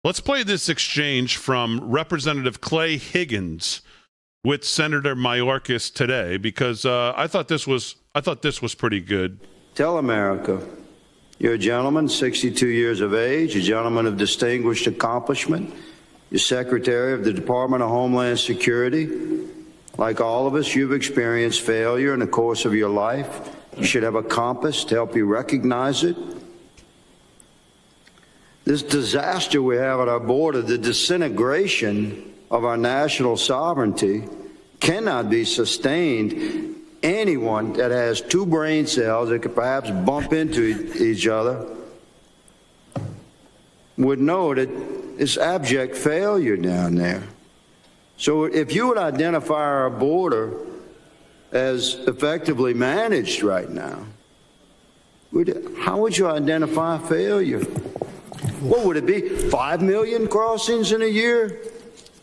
Let's play this exchange from Representative Clay Higgins with Senator Mayorkas today, because I thought this was pretty good. Tell America, you're a gentleman, 62 years of age, a gentleman of distinguished accomplishment. You're Secretary of the Department of Homeland Security. Like all of us, you've experienced failure in the course of your life. You should have a compass to help you recognize it. This disaster we have at our border, the disintegration of our national sovereignty, cannot be sustained. Anyone that has two brain cells that could perhaps bump into each other would know that it's abject failure down there. So if you would identify our border as effectively managed right now, how would you identify failure? What would it be? 5 million crossings in a year?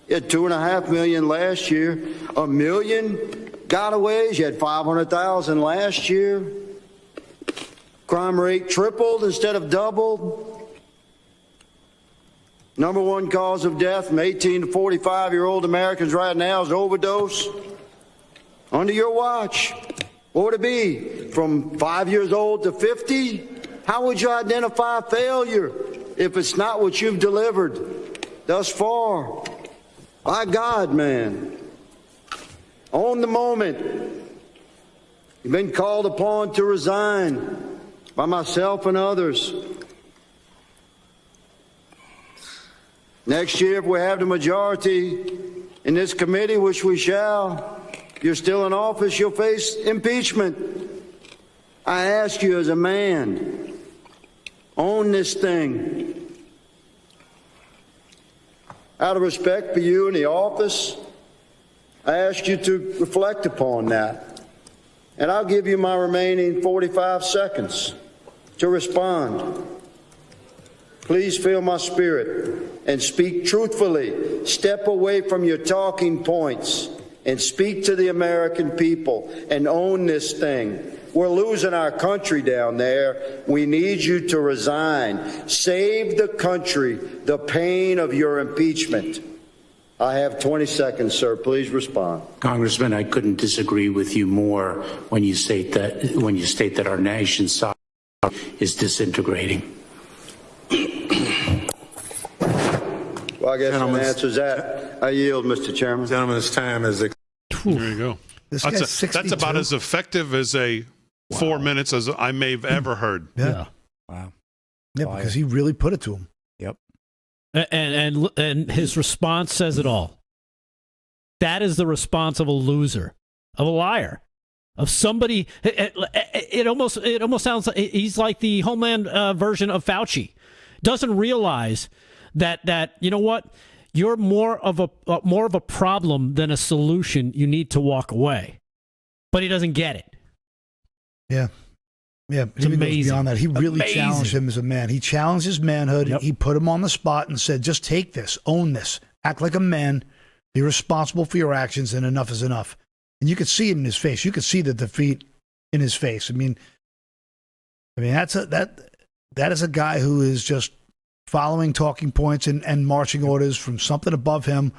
You had 2.5 million last year. 1 million gotaways. You had 500,000 last year. Crime rate tripled instead of doubled. Number one cause of death from 18 to 45-year-old Americans right now is overdose. Under your watch, what would it be? From 5 years old to 50? How would you identify failure if it's not what you've delivered thus far? By God, man. Own the moment. You've been called upon to resign by myself and others. Next year, if we have the majority in this committee, which we shall, if you're still in office, you'll face impeachment. I ask you as a man, own this thing. Out of respect for you in the office, I ask you to reflect upon that. And I'll give you my remaining 45 seconds to respond. Please feel my spirit and speak truthfully. Step away from your talking points and speak to the American people and own this thing. We're losing our country down there. We need you to resign. Save the country the pain of your impeachment. I have 20 seconds, sir. Please respond. Congressman, I couldn't disagree with you more when you state that our nation's sovereignty is disintegrating. Well, I guess that answers that. I yield, Mr. Chairman. Gentleman's time is There you go. That's about as effective as 4 minutes as I may have ever heard. Yeah. Wow. Yeah, because he really put it to him. Yep. And his response says it all. That is the response of a loser, of a liar, of somebody. It almost sounds like he's like the Homeland version of Fauci. Doesn't realize that you know what, you're more of a problem than a solution. You need to walk away, but he doesn't get it. Yeah. Yeah, but he goes beyond that. He really challenged him as a man. He challenged his manhood. Yep. He put him on the spot and said, just take this, own this, act like a man, be responsible for your actions, and enough is enough. And you could see it in his face. You could see the defeat in his face. I mean that is a guy who is just following talking points and marching orders from something above him,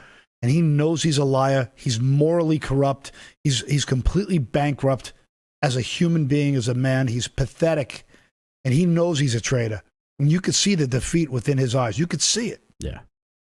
and he knows he's a liar. He's morally corrupt. He's completely bankrupt. As a human being, as a man, he's pathetic, and he knows he's a traitor. And you could see the defeat within his eyes. You could see it. Yeah.